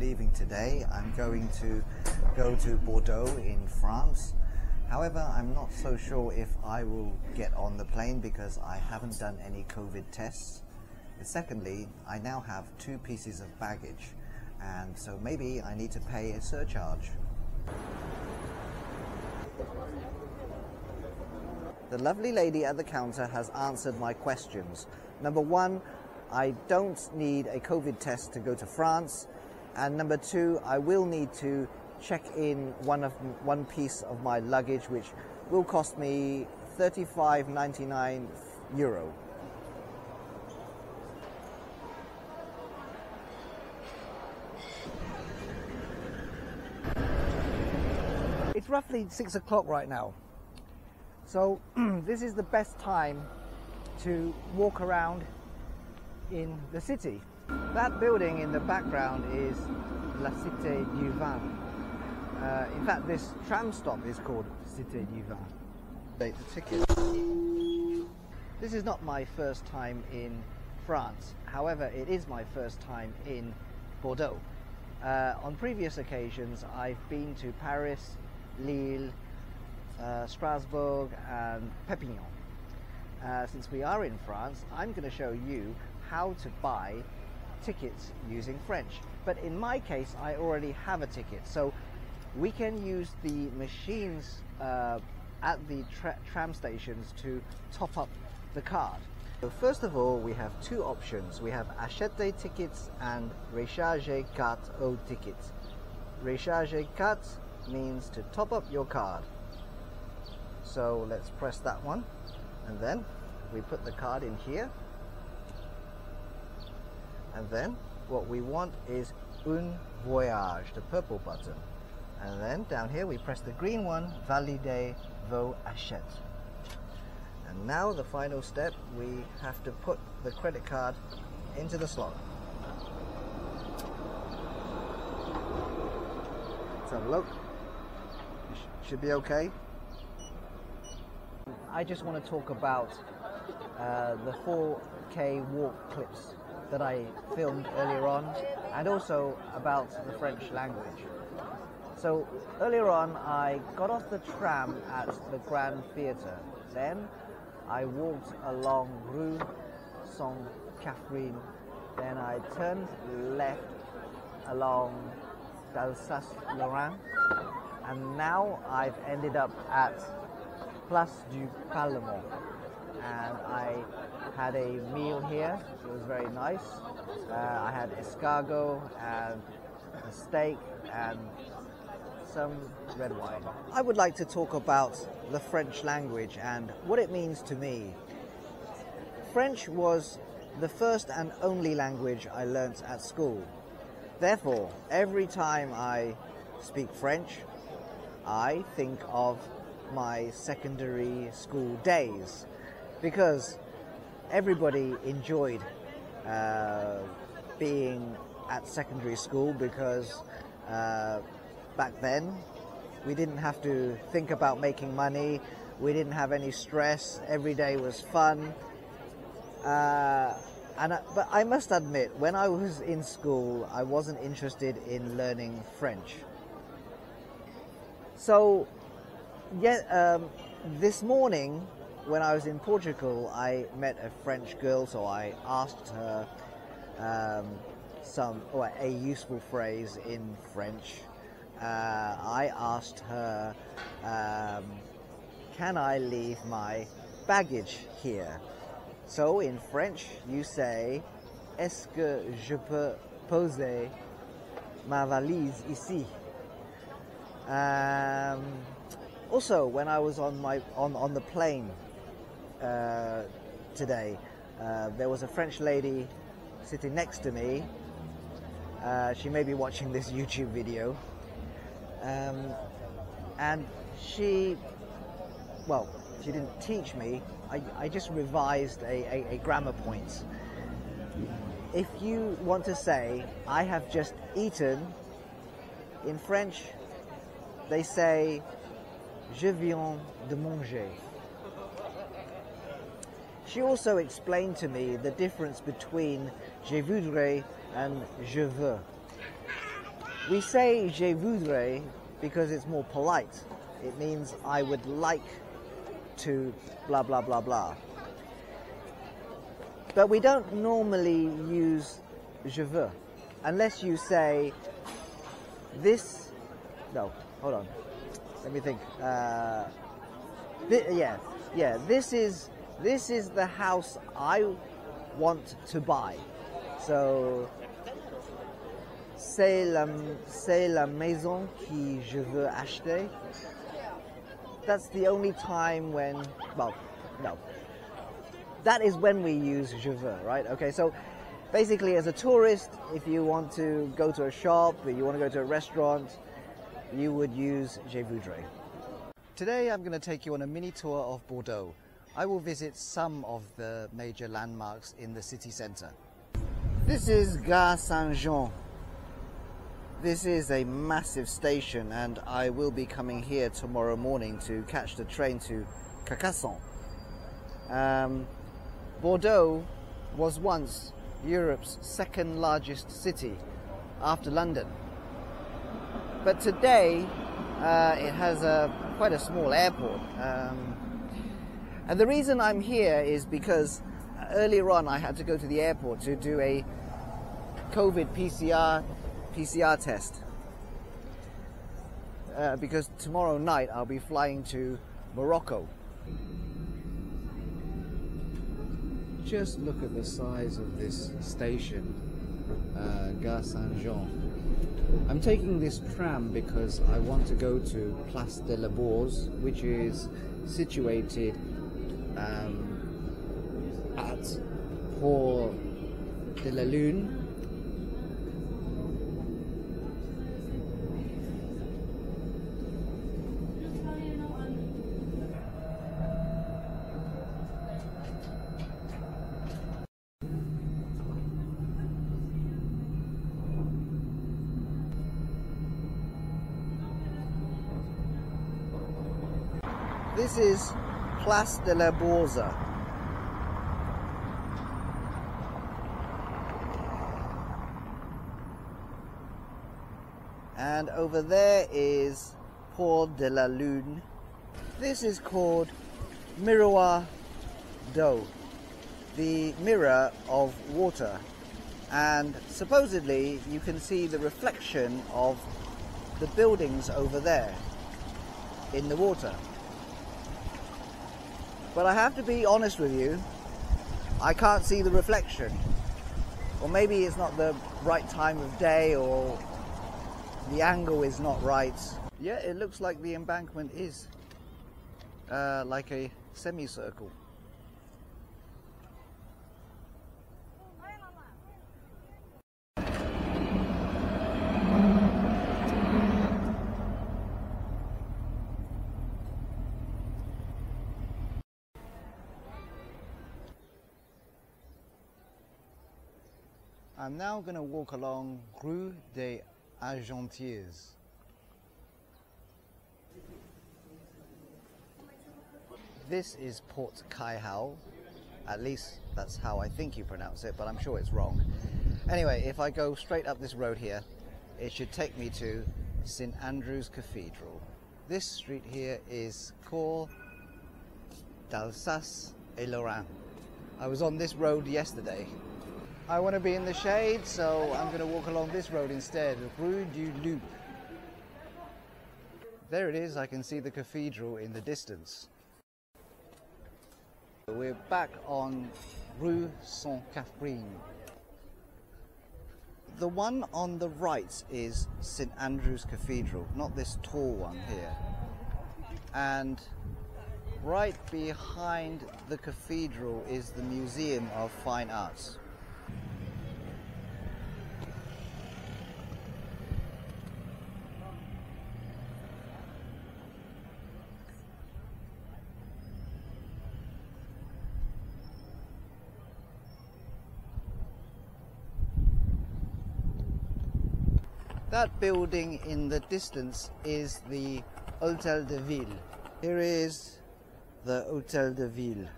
leaving today. I'm going to go to Bordeaux in France. However, I'm not so sure if I will get on the plane because I haven't done any COVID tests. And secondly, I now have 2 pieces of baggage, and so maybe I need to pay a surcharge. The lovely lady at the counter has answered my questions. Number 1, I don't need a COVID test to go to France, and number 2, I will need to check in one piece of my luggage, which will cost me €35.99. It's roughly 6 o'clock right now, so this is the best time to walk around in the city. That building in the background is La Cité du Vin. In fact, this tram stop is called Cité du Vin. The ticket. This is not my first time in France. However, it is my first time in Bordeaux. On previous occasions, I've been to Paris, Lille, Strasbourg and Perpignan. Since we are in France, I'm going to show you how to buy tickets using French. But in my case, I already have a ticket, so we can use the machines at the tram stations to top up the card. So first of all, we have 2 options. We have acheter tickets and recharger carte au ticket. Recharger carte means to top up your card. So let's press that one, and then we put the card in here, and then what we want is un voyage, the purple button. And then down here we press the green one, valider vos achats. And now the final step, we have to put the credit card into the slot. Let's have a look. Should be okay. I just want to talk about the 4K walk clips that I filmed earlier on, and also about the French language. So earlier on, I got off the tram at the Grand Theatre. Then I walked along Rue Sainte-Catherine. Then I turned left along d'Alsace-Lorraine. And now I've ended up at Place du Parlement. And I had a meal here. It was very nice. I had escargot and a steak and some red wine. I would like to talk about the French language and what it means to me. French was the first and only language I learnt at school. Therefore, every time I speak French, I think of my secondary school days, because everybody enjoyed being at secondary school, because back then we didn't have to think about making money, we didn't have any stress, every day was fun. But I must admit, when I was in school, I wasn't interested in learning French. So this morning when I was in Portugal, I met a French girl, so I asked her a useful phrase in French. I asked her, can I leave my baggage here? So in French you say, est-ce que je peux poser ma valise ici? Also, when I was on the plane today, there was a French lady sitting next to me. She may be watching this YouTube video, and she didn't teach me. I just revised a grammar point. If you want to say, I have just eaten, in French they say, je viens de manger. She also explained to me the difference between je voudrais and je veux. We say je voudrais because it's more polite. It means I would like to blah blah blah blah. But we don't normally use je veux unless you say this. No, hold on. Let me think. This is the house I want to buy. So c'est la maison que je veux acheter. That's the only time when, well, no. That is when we use je veux, right? Okay, so basically as a tourist, if you want to go to a shop, or you want to go to a restaurant, you would use je voudrais. Today I'm going to take you on a mini tour of Bordeaux. I will visit some of the major landmarks in the city centre. This is Gare Saint-Jean. This is a massive station and I will be coming here tomorrow morning to catch the train to Carcassonne. Bordeaux was once Europe's second largest city after London. But today it has quite a small airport. And the reason I'm here is because earlier on I had to go to the airport to do a COVID PCR test. Because tomorrow night I'll be flying to Morocco. Just look at the size of this station, Gare Saint-Jean. I'm taking this tram because I want to go to Place de la Bourse, which is situated at Port de la Lune. This is Place de la Bourse. And over there is Port de la Lune. This is called Miroir d'eau, the mirror of water. And supposedly you can see the reflection of the buildings over there in the water. But I have to be honest with you, I can't see the reflection. Or maybe it's not the right time of day, or the angle is not right. Yeah, it looks like the embankment is like a semicircle. I'm now going to walk along Rue des Argentiers. This is Port Cailhau. At least that's how I think you pronounce it, but I'm sure it's wrong. Anyway, if I go straight up this road here, it should take me to St Andrew's Cathedral. This street here is called d'Alsace et Lorraine. I was on this road yesterday. I want to be in the shade, so I'm going to walk along this road instead, Rue du Loup. There it is, I can see the cathedral in the distance. We're back on Rue Sainte-Catherine. The one on the right is St Andrew's Cathedral, not this tall one here. And right behind the cathedral is the Museum of Fine Arts. That building in the distance is the Hôtel de Ville. Here is the Hôtel de Ville.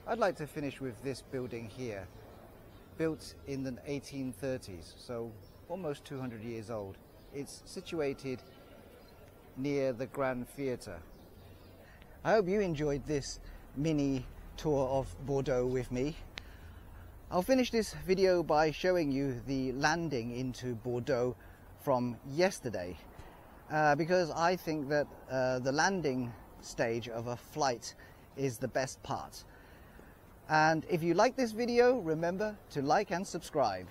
I'd like to finish with this building here, built in the 1830s, so almost 200 years old. It's situated near the Grand Theatre. I hope you enjoyed this mini tour of Bordeaux with me. I'll finish this video by showing you the landing into Bordeaux from yesterday, because I think that the landing stage of a flight is the best part. And if you like this video, remember to like and subscribe.